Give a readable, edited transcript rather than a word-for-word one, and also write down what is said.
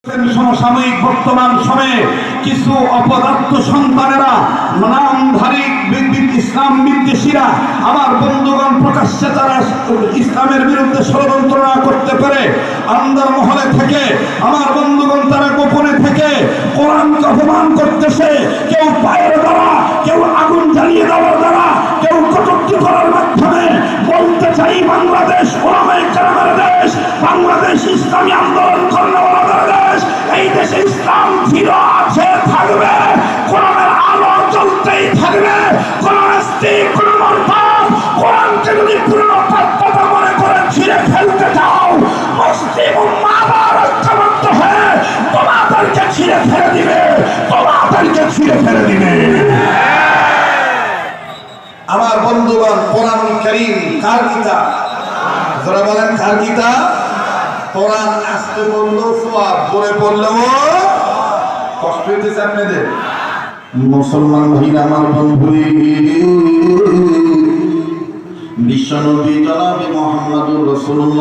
সমসাময়িক বর্তমান সময়ে কিছু অপদার্থ সন্তানেরা নামধারী ইসলাম বিদ্বেষীরা আমার বন্ধুগণ প্রকাশ্যে তারা ইসলামের বিরুদ্ধে ষড়যন্ত্র না করতে পারে আন্দরমহলে থেকে আমার বন্ধুগণ তারা গোপনে থেকে কোরআনকে অপমান করতেছে। কেউ পায়ের দ্বারা, কেউ আগুন জ্বালিয়ে দেওয়ার দ্বারা, কেউ কটূক্তি করার মাধ্যমে। বলতে চাই বাংলাদেশ ওলামায়ে কেরামের দেশ, বাংলাদেশ ইসলামী আন্দোলন কর্মকর্তাদের দেশ। এই দেশে ইসলাম ছিল, আছে, থাকবে। কোরআনের আলো জ্বলতেই থাকবে। কোন নাস্তিক, কোন মুরতাদ কোরআনকে যদি পুরনো পাঠ্যটা মনে করে ছিঁড়ে ফেলতে চাও, মুসলিম উম্মাহ আবার ঐক্যবদ্ধ হয়ে তোমাদেরকে ছিঁড়ে ফেলে দিবে, তোমাদেরকে ছিঁড়ে ফেলে দিবে। আমার বন্ধুগণ, কোরআনুল কারীম কার কিতাব? যারা বলেন কার কিতাব? কোরআন আস্তে পড়লেও সওয়াব, জোরে পড়লেও কষ্ট হইতেছে আপনাদের। মুসলমান ভাইরা আমার বন্ধু, বিশ্বনবী জনাবে মুহাম্মদুর রাসূলুল্লাহ